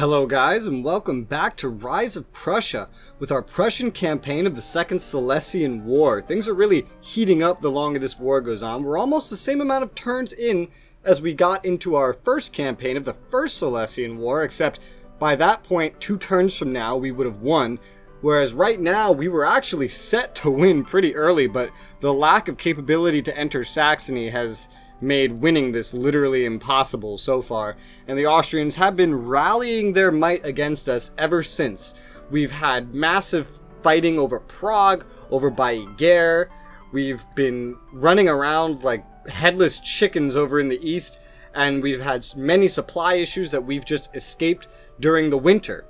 Hello guys, and welcome back to Rise of Prussia with our Prussian campaign of the Second Silesian War. Things are really heating up the longer this war goes on. We're almost the same amount of turns in as we got into our first campaign of the First Silesian War, except by that point, 2 turns from now, we would have won. Whereas right now, we were actually set to win pretty early, but the lack of capability to enter Saxony has made winning this literally impossible so far, and the Austrians have been rallying their might against us ever since. We've had massive fighting over Prague, over Bayer. We've been running around like headless chickens over in the east, and we've had many supply issues that we've just escaped during the winter.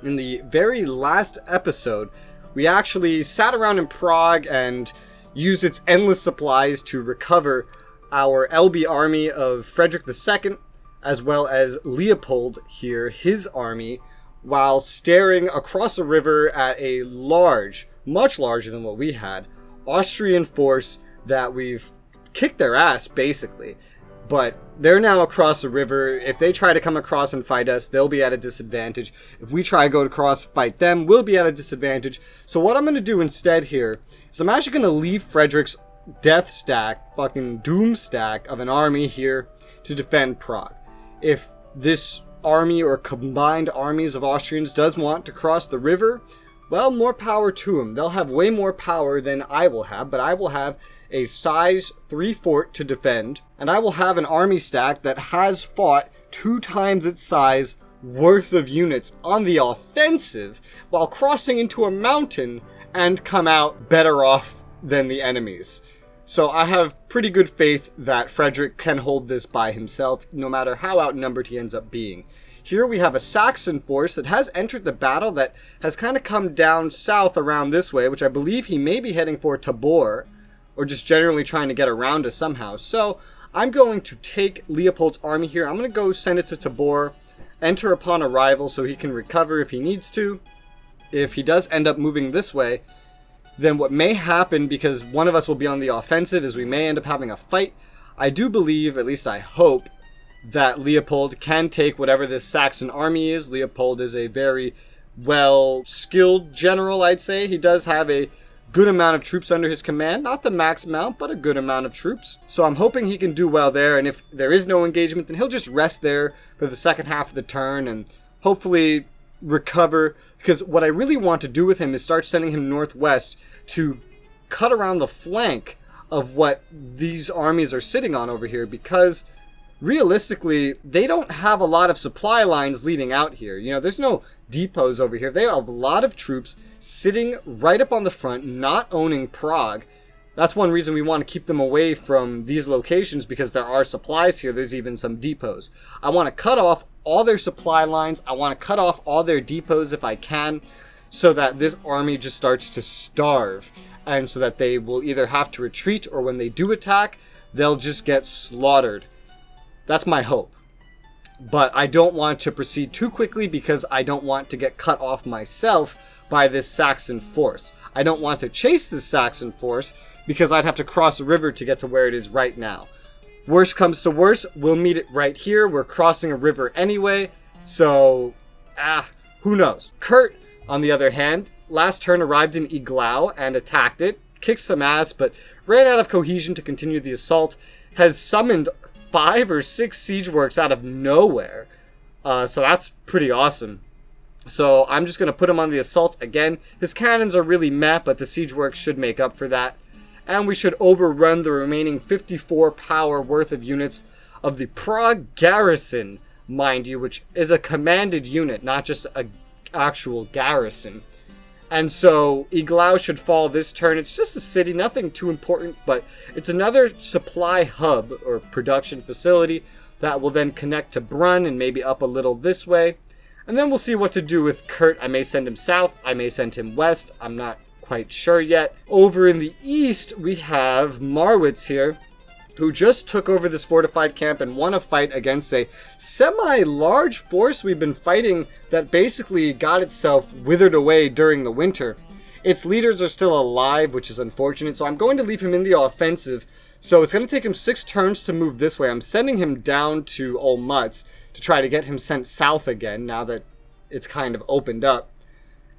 In the very last episode, we actually sat around in Prague and used its endless supplies to recover our LB army of Frederick II, as well as Leopold here, his army, while staring across the river at a large, much larger than what we had, Austrian force that we've kicked their ass, basically. But they're now across the river. If they try to come across and fight us, they'll be at a disadvantage. If we try to go across and fight them, we'll be at a disadvantage. So what I'm going to do instead here is I'm actually going to leave Frederick's death stack, fucking doom stack of an army here to defend Prague. If this army or combined armies of Austrians does want to cross the river, well, more power to them. They'll have way more power than I will have, but I will have a size 3 fort to defend, and I will have an army stack that has fought 2 times its size worth of units on the offensive while crossing into a mountain and come out better off than the enemies. So I have pretty good faith that Frederick can hold this by himself, no matter how outnumbered he ends up being. Here we have a Saxon force that has entered the battle that has kind of come down south around this way, which I believe he may be heading for Tabor, or just generally trying to get around us somehow. So I'm going to take Leopold's army here. I'm going to go send it to Tabor, enter upon arrival so he can recover if he needs to. If he does end up moving this way, then what may happen, because one of us will be on the offensive, is we may end up having a fight. I do believe, at least I hope, that Leopold can take whatever this Saxon army is. Leopold is a very well-skilled general, I'd say. He does have a good amount of troops under his command. Not the max amount, but a good amount of troops. So I'm hoping he can do well there, and if there is no engagement, then he'll just rest there for the second half of the turn and hopefully recover, because what I really want to do with him is start sending him northwest to cut around the flank of what these armies are sitting on over here, because realistically they don't have a lot of supply lines leading out here. You know, there's no depots over here. They have a lot of troops sitting right up on the front, not owning Prague. That's one reason we want to keep them away from these locations, because there are supplies here. There's even some depots. I want to cut off all their supply lines. I want to cut off all their depots if I can, so that this army just starts to starve, and so that they will either have to retreat, or when they do attack, they'll just get slaughtered. That's my hope. But I don't want to proceed too quickly, because I don't want to get cut off myself by this Saxon force. I don't want to chase this Saxon force, because I'd have to cross the river to get to where it is right now. Worst comes to worst, we'll meet it right here. We're crossing a river anyway, so, who knows. Kurt, on the other hand, last turn arrived in Iglau and attacked it, kicked some ass, but ran out of cohesion to continue the assault, has summoned 5 or 6 siege works out of nowhere, so that's pretty awesome. So I'm just going to put him on the assault again. His cannons are really meh, but the siege works should make up for that. And we should overrun the remaining 54 power worth of units of the Prague garrison, mind you, which is a commanded unit, not just an actual garrison. And so Iglau should fall this turn. It's just a city, nothing too important, but it's another supply hub or production facility that will then connect to Brunn and maybe up a little this way. And then we'll see what to do with Kurt. I may send him south. I may send him west. I'm not quite sure yet. Over in the east, we have Marwitz here, who just took over this fortified camp and won a fight against a semi-large force we've been fighting that basically got itself withered away during the winter. Its leaders are still alive, which is unfortunate, so I'm going to leave him in the offensive. So it's going to take him 6 turns to move this way. I'm sending him down to Olmutz to try to get him sent south again now that it's kind of opened up.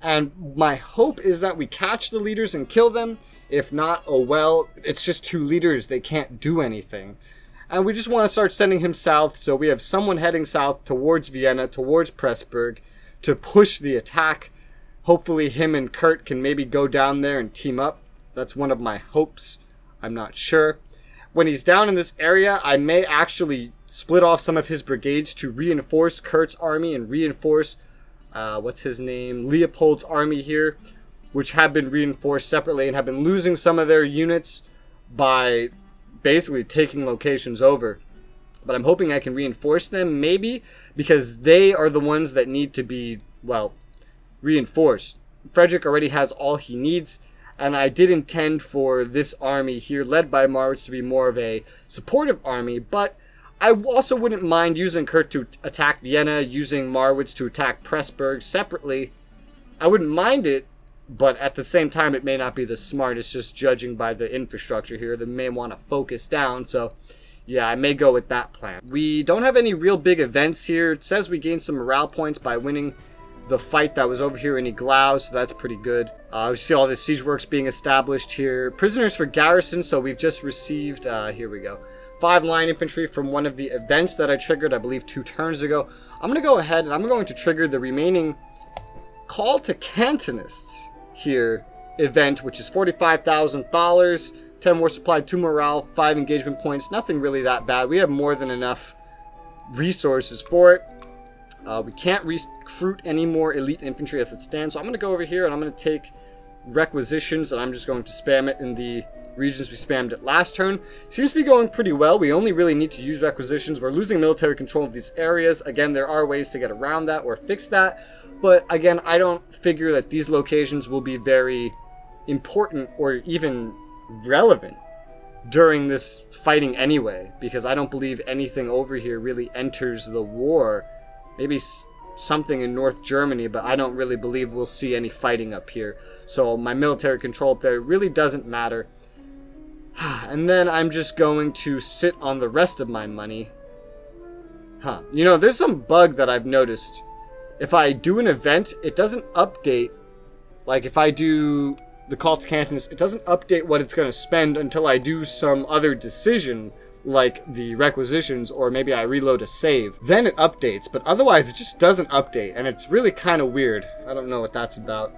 And my hope is that we catch the leaders and kill them. If not, oh well, it's just 2 leaders. They can't do anything. And we just want to start sending him south, so we have someone heading south towards Vienna, towards Pressburg, to push the attack. Hopefully him and Kurt can maybe go down there and team up. That's one of my hopes. I'm not sure. When he's down in this area, I may actually split off some of his brigades to reinforce Kurt's army and reinforce, what's his name, Leopold's army here, which have been reinforced separately and have been losing some of their units by basically taking locations over. But I'm hoping I can reinforce them, maybe, because they are the ones that need to be, well, reinforced. Frederick already has all he needs, and I did intend for this army here, led by Marwitz, to be more of a supportive army, but I also wouldn't mind using Kurt to attack Vienna, using Marwitz to attack Pressburg separately. I wouldn't mind it, but at the same time, it may not be the smartest, just judging by the infrastructure here. They may want to focus down, so yeah, I may go with that plan. We don't have any real big events here. It says we gained some morale points by winning the fight that was over here in Iglau, so that's pretty good. We see all the siege works being established here. Prisoners for garrison, so we've just received, here we go, 5 line infantry from one of the events that I triggered, I believe 2 turns ago. I'm going to go ahead and I'm going to trigger the remaining Call to Cantonists here event, which is $45,000, 10 war supply, 2 morale, 5 engagement points. Nothing really that bad. We have more than enough resources for it. We can't recruit any more elite infantry as it stands, so I'm going to go over here and I'm going to take requisitions and I'm just going to spam it in the regions we spammed it last turn. Seems to be going pretty well. We only really need to use requisitions. We're losing military control of these areas. Again, there are ways to get around that or fix that, but again, I don't figure that these locations will be very important or even relevant during this fighting anyway, because I don't believe anything over here really enters the war. Maybe something in North Germany, but I don't really believe we'll see any fighting up here. So my military control up there really doesn't matter. And then I'm just going to sit on the rest of my money. You know, there's some bug that I've noticed. If I do an event, it doesn't update. Like if I do the Call to Cantons, it doesn't update what it's going to spend until I do some other decision, like the requisitions, or maybe I reload a save. Then it updates, but otherwise it just doesn't update, and it's really kind of weird. I don't know what that's about.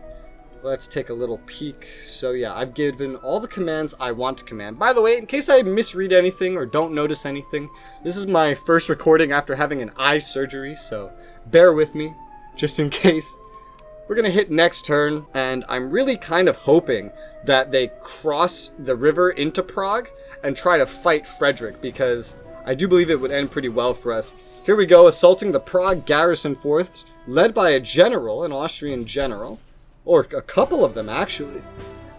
Let's take a little peek. So yeah, I've given all the commands I want to command. By the way, in case I misread anything or don't notice anything, this is my first recording after having an eye surgery, so bear with me, just in case. We're going to hit next turn, and I'm really kind of hoping that they cross the river into Prague and try to fight Frederick, because I do believe it would end pretty well for us. Here we go, assaulting the Prague garrison force, led by a general, an Austrian general, or a couple of them actually.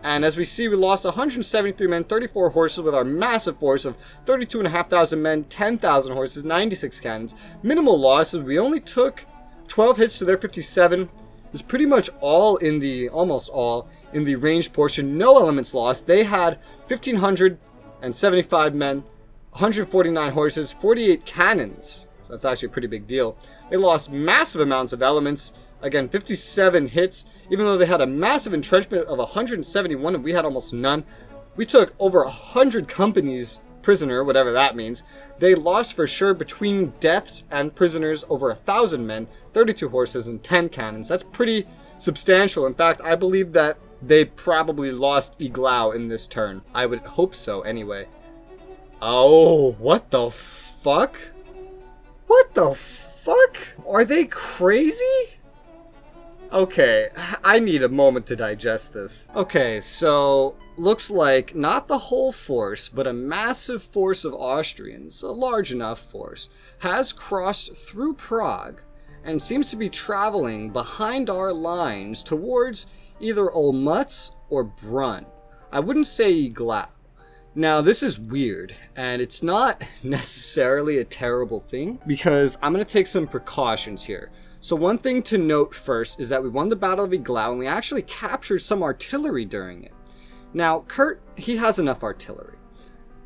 And as we see, we lost 173 men, 34 horses with our massive force of 32,500 men, 10,000 horses, 96 cannons. Minimal losses, we only took 12 hits to their 57. It was pretty much all in the, almost all, in the ranged portion. No elements lost. They had 1,575 men, 149 horses, 48 cannons. So that's actually a pretty big deal. They lost massive amounts of elements. Again, 57 hits, even though they had a massive entrenchment of 171 and we had almost none. We took over 100 companies prisoner, whatever that means. They lost for sure between deaths and prisoners over 1,000 men, 32 horses, and 10 cannons. That's pretty substantial. In fact, I believe that they probably lost Iglau in this turn. I would hope so anyway. Oh, what the fuck? What the fuck? Are they crazy? Okay, I need a moment to digest this. Okay, so looks like not the whole force, but a massive force of Austrians, a large enough force, has crossed through Prague and seems to be traveling behind our lines towards either Olmutz or Brunn. I wouldn't say Iglau. Now, this is weird, and it's not necessarily a terrible thing, because I'm going to take some precautions here. So one thing to note first is that we won the Battle of Iglau, and we actually captured some artillery during it. Now, Kurt, he has enough artillery.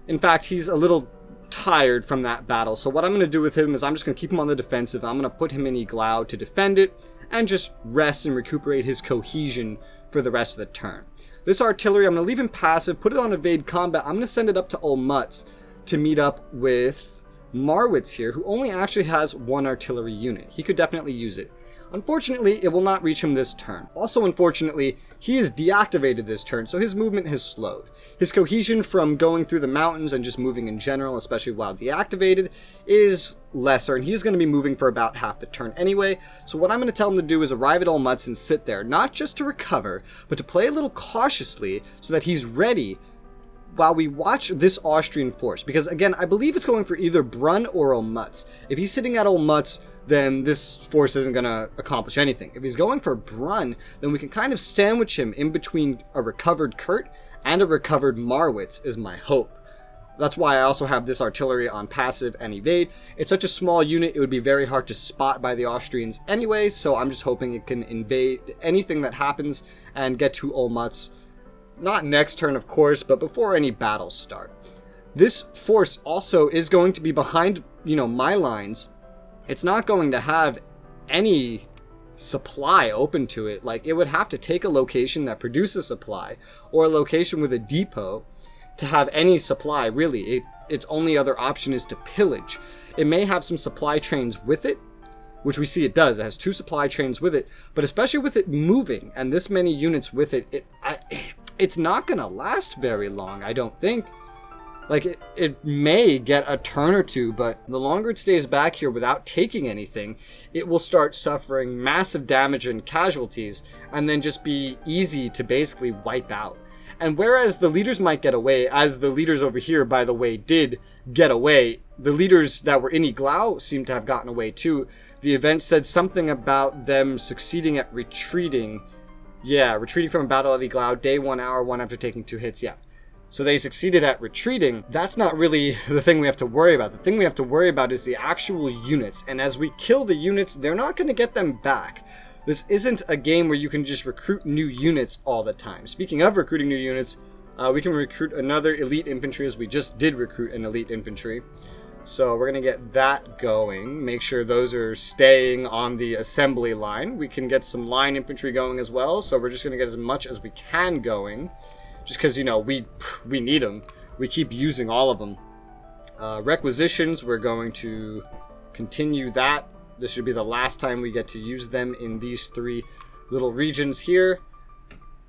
In fact, he's a little tired from that battle. So what I'm going to do with him is I'm just going to keep him on the defensive. I'm going to put him in Iglao to defend it and just rest and recuperate his cohesion for the rest of the turn. This artillery, I'm going to leave him passive, put it on evade combat. I'm going to send it up to Olmutz to meet up with Marwitz here, who only actually has one artillery unit. He could definitely use it. Unfortunately, it will not reach him this turn. Also, unfortunately, he is deactivated this turn, so his movement has slowed. His cohesion from going through the mountains and just moving in general, especially while deactivated, is lesser, and he's going to be moving for about half the turn anyway. So what I'm going to tell him to do is arrive at Olmutz and sit there, not just to recover, but to play a little cautiously so that he's ready while we watch this Austrian force. Because again, I believe it's going for either Brunn or Olmutz. If he's sitting at Olmutz, then this force isn't going to accomplish anything. If he's going for Brunn, then we can kind of sandwich him in between a recovered Kurt and a recovered Marwitz, is my hope. That's why I also have this artillery on passive and evade. It's such a small unit, it would be very hard to spot by the Austrians anyway, so I'm just hoping it can invade anything that happens and get to Olmutz. Not next turn, of course, but before any battles start. This force also is going to be behind, my lines. It's not going to have any supply open to it. Like, it would have to take a location that produces supply or a location with a depot to have any supply, really. Its only other option is to pillage. It may have some supply trains with it, which we see it does. It has 2 supply trains with it, but especially with it moving and this many units with it, it's not going to last very long, I don't think. Like, it may get a turn or two, but the longer it stays back here without taking anything, it will start suffering massive damage and casualties, and then just be easy to basically wipe out. And whereas the leaders might get away, as the leaders over here, by the way, did get away, the leaders that were in Iglao seem to have gotten away too. The event said something about them succeeding at retreating. Yeah, retreating from a battle at Iglao, day 1, hour 1 after taking 2 hits, yeah. So they succeeded at retreating. That's not really the thing we have to worry about. The thing we have to worry about is the actual units. And as we kill the units, they're not going to get them back. This isn't a game where you can just recruit new units all the time. Speaking of recruiting new units, we can recruit another elite infantry, as we just did recruit an elite infantry. So we're going to get that going. Make sure those are staying on the assembly line. We can get some line infantry going as well. So we're just going to get as much as we can going. Just because, we need them. We keep using all of them. Requisitions, we're going to continue that. This should be the last time we get to use them in these 3 little regions here.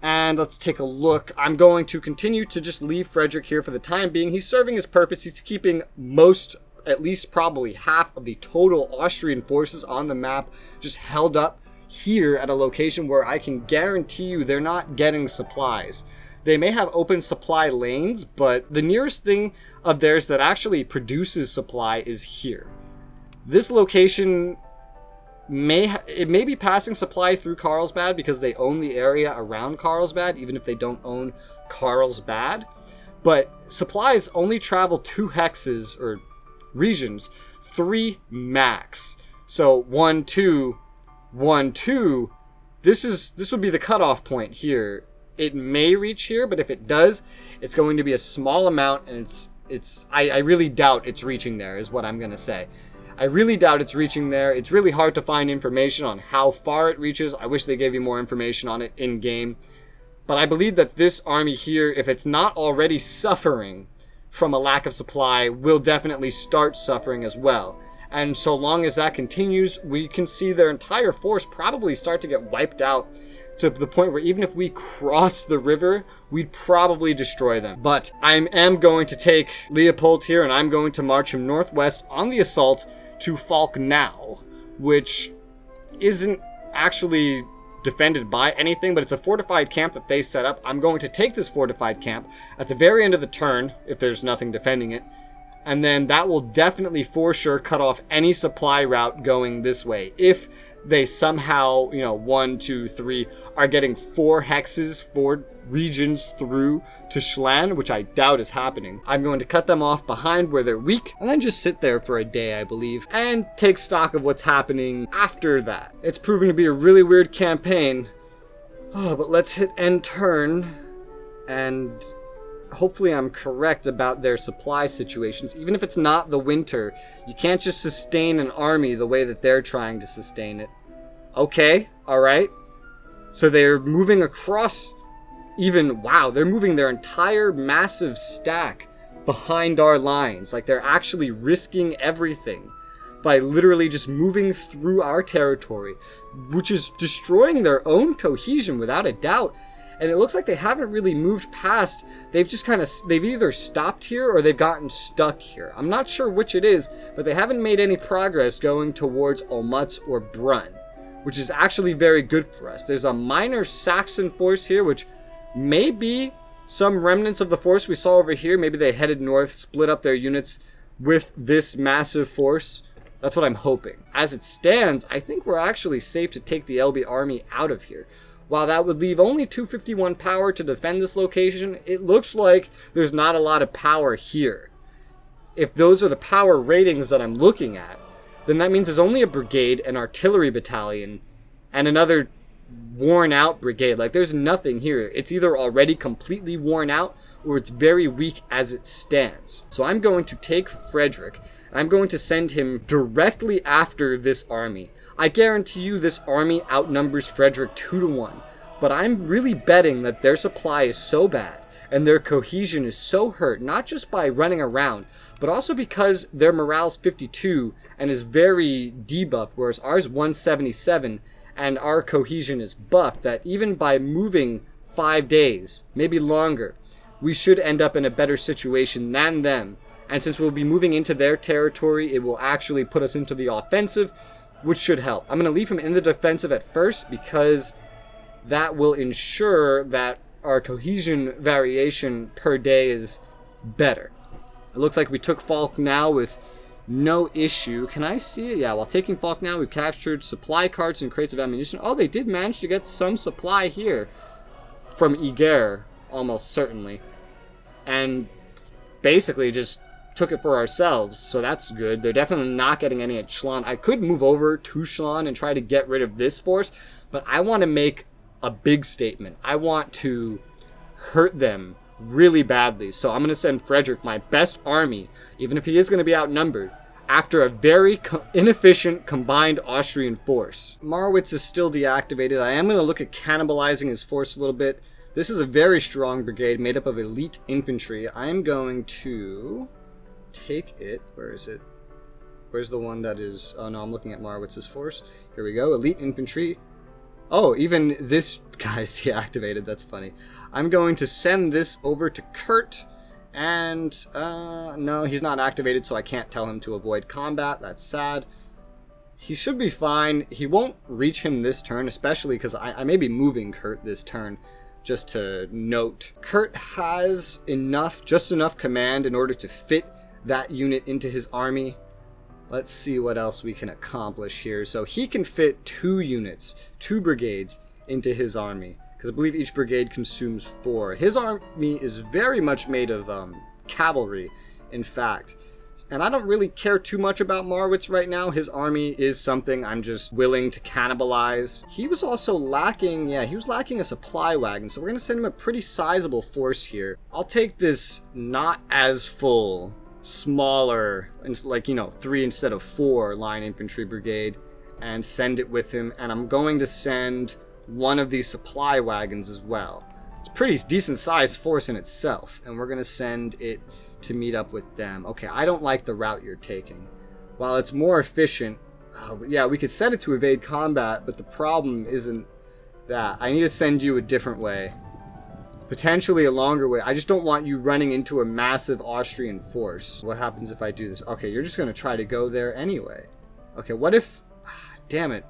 And let's take a look. I'm going to continue to just leave Frederick here for the time being. He's serving his purpose. He's keeping most, at least probably half of the total Austrian forces on the map just held up here at a location where I can guarantee you they're not getting supplies. They may have open supply lanes, but the nearest thing of theirs that actually produces supply is here. This location may be passing supply through Carlsbad because they own the area around Carlsbad, even if they don't own Carlsbad. But supplies only travel 2 hexes or regions, 3 max. So 1, 2, 1, 2. This would be the cutoff point here. It may reach here, but if it does, it's going to be a small amount, and I really doubt it's reaching there, is what I'm going to say. I really doubt it's reaching there. It's really hard to find information on how far it reaches. I wish they gave you more information on it in-game. But I believe that this army here, if it's not already suffering from a lack of supply, will definitely start suffering as well. And so long as that continues, we can see their entire force probably start to get wiped out, to the point where even if we cross the river, we'd probably destroy them. But I am going to take Leopold here, and I'm going to march him northwest on the assault to Falkenau, which isn't actually defended by anything, but it's a fortified camp that they set up. I'm going to take this fortified camp at the very end of the turn, if there's nothing defending it, and then that will definitely for sure cut off any supply route going this way. If they somehow, 1, 2, 3 are getting 4 hexes, 4 regions through to Schlan, which I doubt is happening, I'm going to cut them off behind where they're weak and then just sit there for a day, I believe, and take stock of what's happening after that. It's proving to be a really weird campaign. But let's hit end turn, and hopefully I'm correct about their supply situations. Even if it's not the winter, you can't just sustain an army the way that they're trying to sustain it. Okay, alright. So they're moving across they're moving their entire massive stack behind our lines. Like, they're actually risking everything by literally just moving through our territory, which is destroying their own cohesion without a doubt. And it looks like they haven't really moved past. They've either stopped here or they've gotten stuck here. I'm not sure which it is, but they haven't made any progress going towards Olmutz or Brunn, which is actually very good for us. There's a minor Saxon force here, which may be some remnants of the force we saw over here. Maybe they headed north, split up their units with this massive force. That's what I'm hoping. As it stands, I think we're actually safe to take the LB army out of here. While that would leave only 251 power to defend this location, it looks like there's not a lot of power here. If those are the power ratings that I'm looking at, then that means there's only a brigade, an artillery battalion, and another worn out brigade. Like, there's nothing here. It's either already completely worn out or it's very weak as it stands. So I'm going to take Frederick. I'm going to send him directly after this army. I guarantee you this army outnumbers Frederick 2-1, but I'm really betting that their supply is so bad and their cohesion is so hurt, not just by running around, but also because their morale's 52 and is very debuffed, whereas ours 177, and our cohesion is buffed, that even by moving 5 days, maybe longer, we should end up in a better situation than them. And since we'll be moving into their territory, it will actually put us into the offensive, which should help. I'm going to leave him in the defensive at first because that will ensure that our cohesion variation per day is better. It looks like we took Falk now with no issue. Can I see it? Yeah, while taking Falk now, we've captured supply carts and crates of ammunition. Oh, they did manage to get some supply here from Eger, almost certainly. And basically just took it for ourselves, so that's good. They're definitely not getting any at Schlon. I could move over to Schlon and try to get rid of this force, but I want to make a big statement. I want to hurt them really badly. So I'm going to send Frederick, my best army, even if he is going to be outnumbered, after a very inefficient combined Austrian force. Marwitz is still deactivated. I am going to look at cannibalizing his force a little bit. This is a very strong brigade made up of elite infantry. I am going to take it. Where is it? Where's the one that is... Oh no, I'm looking at Marwitz's force. Here we go. Elite infantry. Oh, even this guy's deactivated. That's funny. I'm going to send this over to Kurt. And, no, he's not activated, so I can't tell him to avoid combat. That's sad. He should be fine. He won't reach him this turn, especially because I may be moving Kurt this turn. Just to note, Kurt has just enough command in order to fit that unit into his army. Let's see what else we can accomplish here. So he can fit 2 units, 2 brigades into his army, because I believe each brigade consumes 4. His army is very much made of cavalry, in fact. And I don't really care too much about Marwitz right now. His army is something I'm just willing to cannibalize. He was also lacking, he was lacking a supply wagon, so we're going to send him a pretty sizable force here. I'll take this not as full, smaller, like, 3 instead of 4 line infantry brigade, and send it with him. And I'm going to send one of these supply wagons as well. It's a pretty decent sized force in itself, and we're going to send it to meet up with them. Okay, I don't like the route you're taking. While it's more efficient, we could set it to evade combat, but the problem isn't that. I need to send you a different way. Potentially a longer way. I just don't want you running into a massive Austrian force. What happens if I do this? Okay, you're just going to try to go there anyway. Okay, what if... Damn it.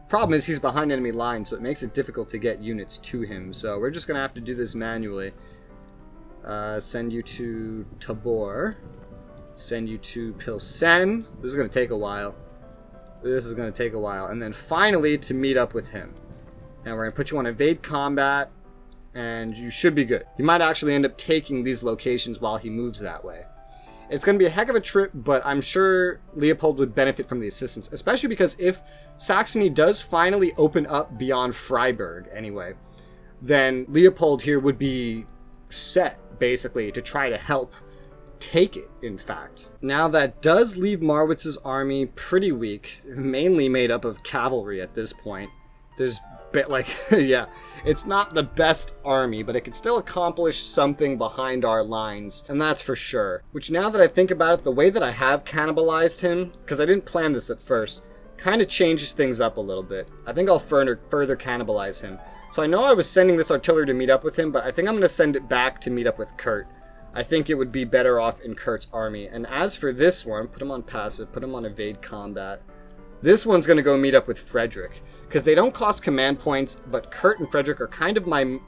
Problem is he's behind enemy lines, so it makes it difficult to get units to him. So we're just going to have to do this manually. Send you to Tabor. Send you to Pilsen. This is going to take a while. And then finally to meet up with him. And we're going to put you on evade combat. And you should be good. You might actually end up taking these locations while he moves that way. It's going to be a heck of a trip, but I'm sure Leopold would benefit from the assistance, especially because if Saxony does finally open up beyond Freiburg anyway, then Leopold here would be set basically, to try to help take it, in fact. Now, that does leave Marwitz's army pretty weak, mainly made up of cavalry at this point. There's, yeah, it's not the best army, but it can still accomplish something behind our lines, and that's for sure. Which, now that I think about it, the way that I have cannibalized him, because I didn't plan this at first, kind of changes things up a little bit. I think I'll further cannibalize him. So I know I was sending this artillery to meet up with him, but I think I'm going to send it back to meet up with Kurt. I think it would be better off in Kurt's army. And as for this one, put him on passive, put him on evade combat. This one's going to go meet up with Frederick, because they don't cost command points, but Kurt and Frederick are kind of my,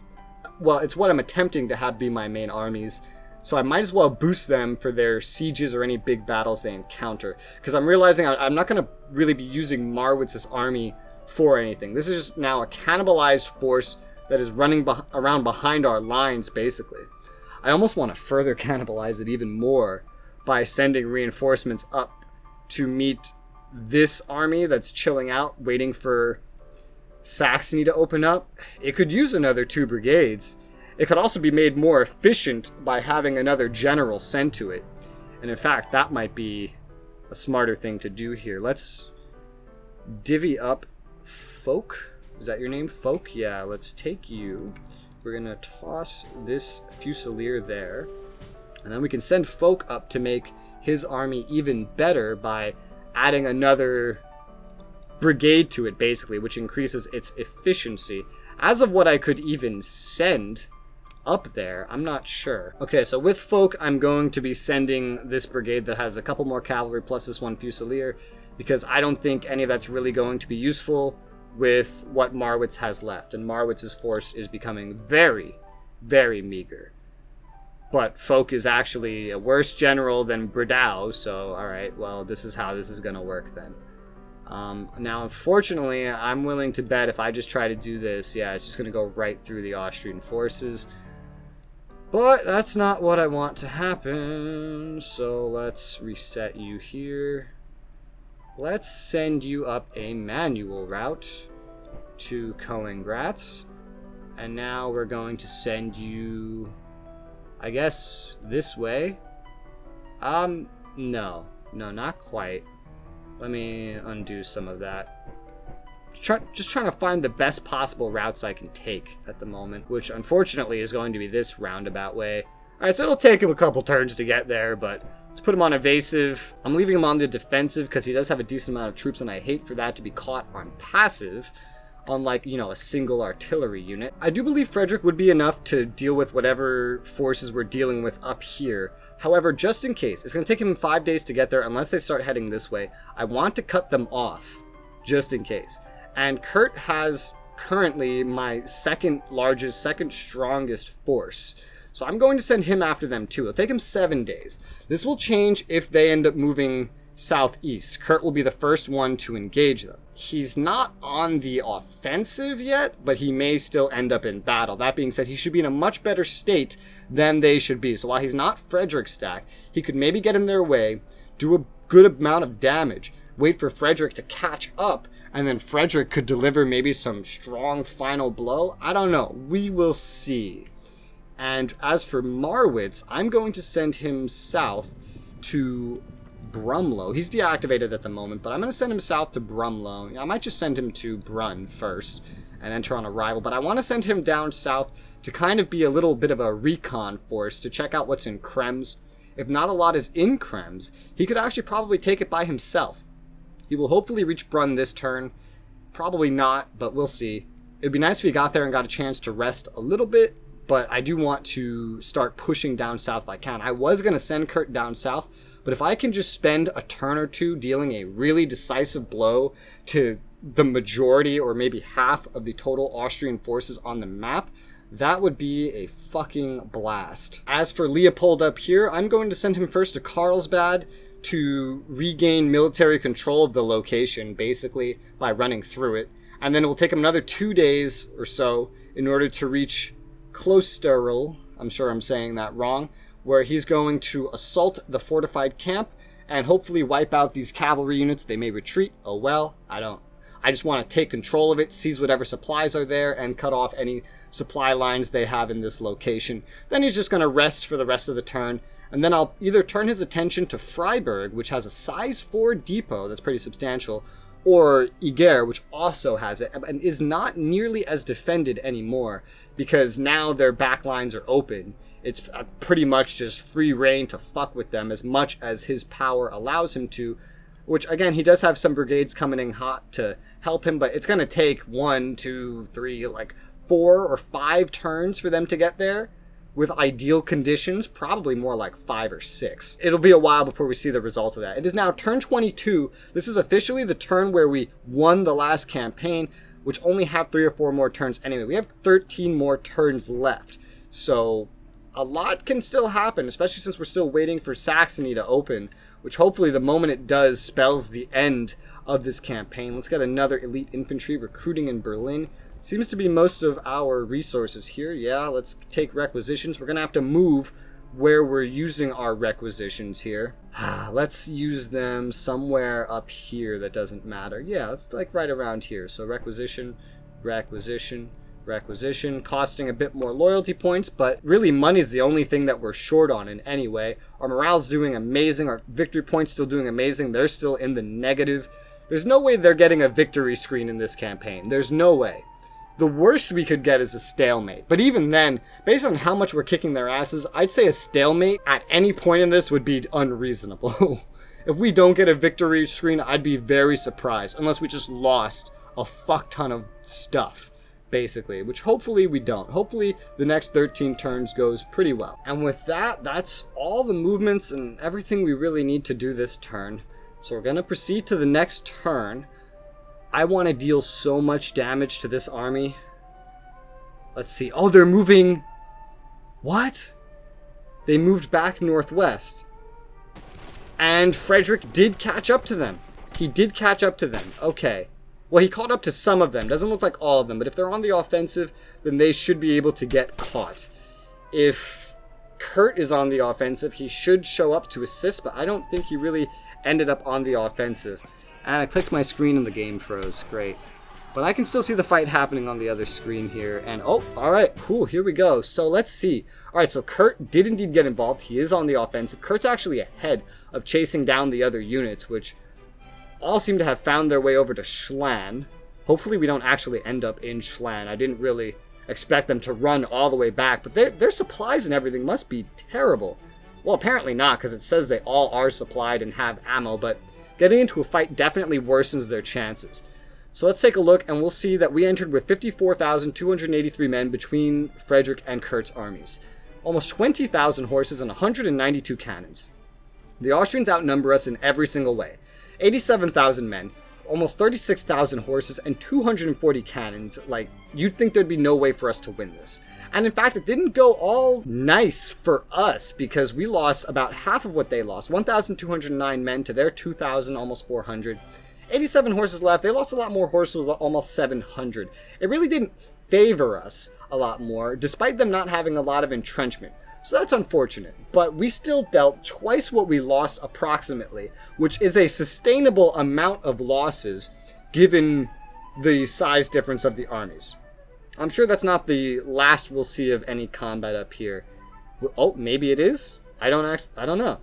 well, it's what I'm attempting to have be my main armies. So I might as well boost them for their sieges or any big battles they encounter, because I'm realizing I'm not going to really be using Marwitz's army for anything. This is just now a cannibalized force that is running around behind our lines, basically. I almost want to further cannibalize it even more by sending reinforcements up to meet this army that's chilling out, waiting for Saxony to open up. It could use another 2 brigades. It could also be made more efficient by having another general sent to it. And in fact, that might be a smarter thing to do here. Let's divvy up Folk. Is that your name? Folk? Yeah, let's take you. We're going to toss this Fusilier there. And then we can send Folk up to make his army even better by adding another brigade to it, basically, which increases its efficiency. As of what I could even send up there, I'm not sure. Okay, so with Folk, I'm going to be sending this brigade that has a couple more cavalry plus this 1 Fusilier, because I don't think any of that's really going to be useful with what Marwitz has left, and Marwitz's force is becoming very, very meager. But Folk is actually a worse general than Bredau, so alright, well, this is how this is going to work then. Now, unfortunately, I'm willing to bet if I just try to do this, yeah, it's just going to go right through the Austrian forces. But that's not what I want to happen, so let's reset you here. Let's send you up a manual route to Konglomerat. And now we're going to send you, I guess, this way. No, not quite. Let me undo some of that. Just trying to find the best possible routes I can take at the moment, which unfortunately is going to be this roundabout way. Alright, so it'll take him a couple turns to get there, but let's put him on evasive. I'm leaving him on the defensive because he does have a decent amount of troops, and I hate for that to be caught on passive, unlike, you know, a single artillery unit. I do believe Frederick would be enough to deal with whatever forces we're dealing with up here. However, just in case, it's going to take him 5 days to get there unless they start heading this way. I want to cut them off, just in case. And Kurt has currently my second strongest force. So I'm going to send him after them too. It'll take him 7 days. This will change if they end up moving southeast. Kurt will be the first one to engage them. He's not on the offensive yet, but he may still end up in battle. That being said, he should be in a much better state than they should be. So while he's not Frederick's stack, he could maybe get in their way, do a good amount of damage, wait for Frederick to catch up, and then Frederick could deliver maybe some strong final blow. I don't know. We will see. And as for Marwitz, I'm going to send him south to Brumlow. He's deactivated at the moment, but I'm going to send him south to Brumlow. I might just send him to Brunn first and enter on a rival, but I want to send him down south to kind of be a little bit of a recon force to check out what's in Krems. If not a lot is in Krems, he could actually probably take it by himself. He will hopefully reach Brunn this turn. Probably not, but we'll see. It would be nice if he got there and got a chance to rest a little bit, but I do want to start pushing down south if I can. I was going to send Kurt down south, but if I can just spend a turn or two dealing a really decisive blow to the majority or maybe half of the total Austrian forces on the map, that would be a fucking blast. As for Leopold up here, I'm going to send him first to Carlsbad to regain military control of the location, basically, by running through it. And then it will take him another 2 days or so in order to reach Klosterl, I'm sure I'm saying that wrong, where he's going to assault the fortified camp and hopefully wipe out these cavalry units. They may retreat. Oh well, I just want to take control of it, seize whatever supplies are there, and cut off any supply lines they have in this location. Then he's just going to rest for the rest of the turn, and then I'll either turn his attention to Freiburg, which has a size 4 depot that's pretty substantial, or Eger, which also has it, and is not nearly as defended anymore, because now their back lines are open. It's pretty much just free reign to fuck with them as much as his power allows him to, which, again, he does have some brigades coming in hot to help him, but it's going to take 1, 2, 3, like 4 or 5 turns for them to get there. With ideal conditions, probably more like 5 or 6. It'll be a while before we see the results of that. It is now turn 22. This is officially the turn where we won the last campaign, which only have 3 or 4 more turns anyway. We have 13 more turns left. So a lot can still happen, especially since we're still waiting for Saxony to open, which hopefully the moment it does spells the end of this campaign. Let's get another elite infantry recruiting in Berlin. Seems to be most of our resources here. Yeah, let's take requisitions. We're going to have to move where we're using our requisitions here. Let's use them somewhere up here that doesn't matter. Yeah, it's like right around here. So requisition, requisition, requisition, costing a bit more loyalty points, but really money's the only thing that we're short on in any way. Our morale's doing amazing. Our victory points still doing amazing. They're still in the negative. There's no way they're getting a victory screen in this campaign. There's no way. The worst we could get is a stalemate. But even then, based on how much we're kicking their asses, I'd say a stalemate at any point in this would be unreasonable. If we don't get a victory screen, I'd be very surprised. Unless we just lost a fuck ton of stuff, basically. Which hopefully we don't. Hopefully the next 13 turns goes pretty well. And with that, that's all the movements and everything we really need to do this turn. So we're going to proceed to the next turn. I want to deal so much damage to this army. Let's see. Oh, they're moving. What? They moved back northwest. And Frederick did catch up to them. He did catch up to them. Okay. Well, he caught up to some of them. Doesn't look like all of them. But if they're on the offensive, then they should be able to get caught. If Kurt is on the offensive, he should show up to assist. But I don't think he really ended up on the offensive. And I clicked my screen and the game froze. Great. But I can still see the fight happening on the other screen here. And, oh, alright, cool, here we go. So let's see. Alright, so Kurt did indeed get involved. He is on the offensive. Kurt's actually ahead of chasing down the other units, which all seem to have found their way over to Schlan. Hopefully we don't actually end up in Schlan. I didn't really expect them to run all the way back. But their supplies and everything must be terrible. Well, apparently not, because it says they all are supplied and have ammo, but getting into a fight definitely worsens their chances. So let's take a look, and we'll see that we entered with 54,283 men between Frederick and Kurt's armies. Almost 20,000 horses and 192 cannons. The Austrians outnumber us in every single way. 87,000 men, almost 36,000 horses, and 240 cannons. Like, you'd think there'd be no way for us to win this. And in fact, it didn't go all nice for us, because we lost about half of what they lost. 1,209 men to their 2,000, almost 400. 87 horses left. They lost a lot more horses, almost 700. It really didn't favor us a lot more, despite them not having a lot of entrenchment. So that's unfortunate. But we still dealt twice what we lost approximately, which is a sustainable amount of losses, given the size difference of the armies. I'm sure that's not the last we'll see of any combat up here. Oh, maybe it is? I don't know.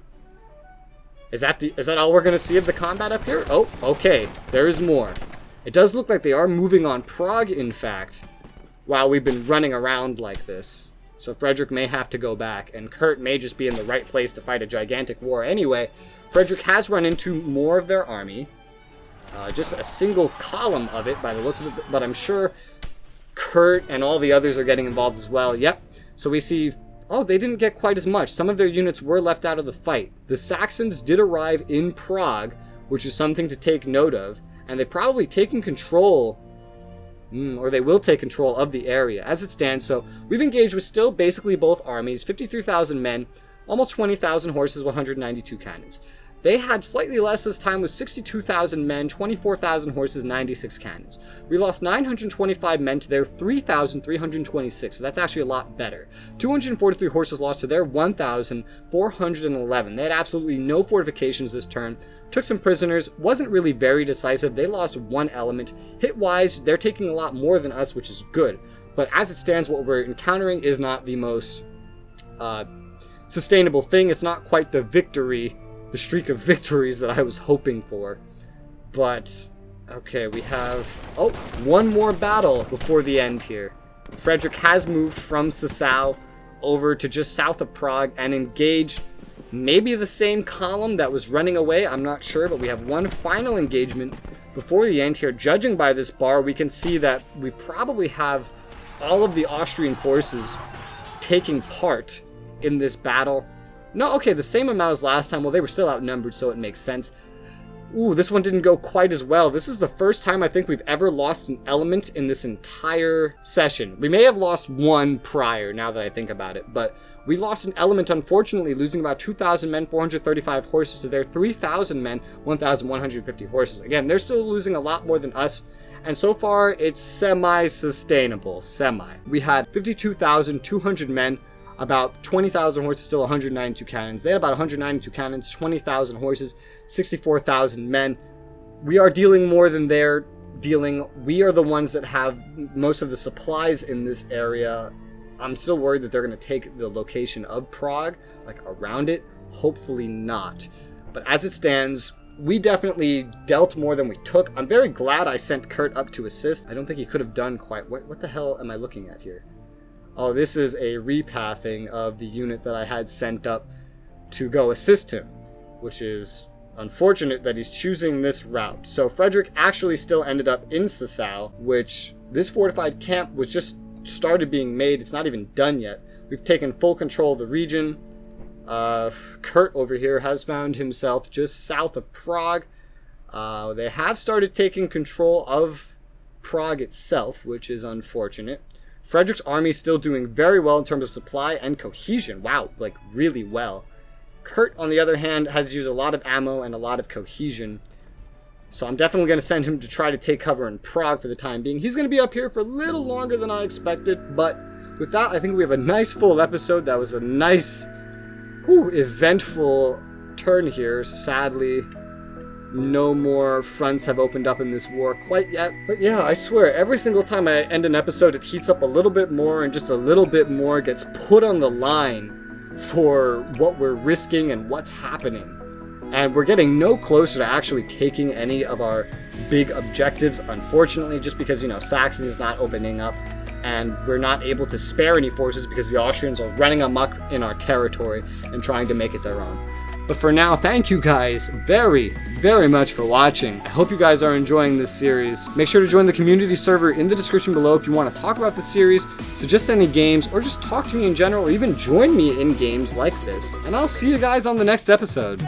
Is that all we're going to see of the combat up here? Oh, okay. There is more. It does look like they are moving on Prague, in fact, while we've been running around like this. So Frederick may have to go back, and Kurt may just be in the right place to fight a gigantic war anyway. Frederick has run into more of their army. Just a single column of it by the looks of it, but I'm sure Kurt and all the others are getting involved as well. Yep. So we see, oh, they didn't get quite as much. Some of their units were left out of the fight. The Saxons did arrive in Prague, which is something to take note of, and they've probably taken control, or they will take control of the area as it stands. So we've engaged with still basically both armies, 53,000 men, almost 20,000 horses, 192 cannons. They had slightly less this time with 62,000 men, 24,000 horses, 96 cannons. We lost 925 men to their 3,326, so that's actually a lot better. 243 horses lost to their 1,411. They had absolutely no fortifications this turn. Took some prisoners, wasn't really very decisive. They lost one element. Hit-wise, they're taking a lot more than us, which is good. But as it stands, what we're encountering is not the most sustainable thing. It's not quite the streak of victories that I was hoping for. But, okay, we have, one more battle before the end here. Frederick has moved from Sasau over to just south of Prague and engaged maybe the same column that was running away. I'm not sure, but we have one final engagement before the end here. Judging by this bar, we can see that we probably have all of the Austrian forces taking part in this battle. No, okay, the same amount as last time. Well, they were still outnumbered, so it makes sense. Ooh, this one didn't go quite as well. This is the first time I think we've ever lost an element in this entire session. We may have lost one prior, now that I think about it, but we lost an element, unfortunately, losing about 2,000 men, 435 horses to their 3,000 men, 1,150 horses. Again, they're still losing a lot more than us, and so far, it's semi-sustainable. We had 52,200 men, about 20,000 horses, still 192 cannons. They had about 192 cannons, 20,000 horses, 64,000 men. We are dealing more than they're dealing. We are the ones that have most of the supplies in this area. I'm still worried that they're going to take the location of Prague, like around it. Hopefully not. But as it stands, we definitely dealt more than we took. I'm very glad I sent Kurt up to assist. I don't think he could have done quite... What the hell am I looking at here? Oh, this is a repathing of the unit that I had sent up to go assist him, which is unfortunate that he's choosing this route. So Frederick actually still ended up in Sasau, which this fortified camp was just started being made. It's not even done yet. We've taken full control of the region. Kurt over here has found himself just south of Prague. They have started taking control of Prague itself, which is unfortunate. Frederick's army is still doing very well in terms of supply and cohesion. Wow, like really well. Kurt, on the other hand, has used a lot of ammo and a lot of cohesion. So I'm definitely going to send him to try to take cover in Prague for the time being. He's going to be up here for a little longer than I expected. But with that, I think we have a nice full episode. That was a nice, eventful turn here. Sadly, no more fronts have opened up in this war quite yet. But yeah, I swear, every single time I end an episode, it heats up a little bit more, and just a little bit more gets put on the line for what we're risking and what's happening. And we're getting no closer to actually taking any of our big objectives, unfortunately, just because, Saxony is not opening up, and we're not able to spare any forces because the Austrians are running amok in our territory and trying to make it their own. But for now, thank you guys very, very much for watching. I hope you guys are enjoying this series. Make sure to join the community server in the description below if you want to talk about the series, suggest any games, or just talk to me in general, or even join me in games like this. And I'll see you guys on the next episode.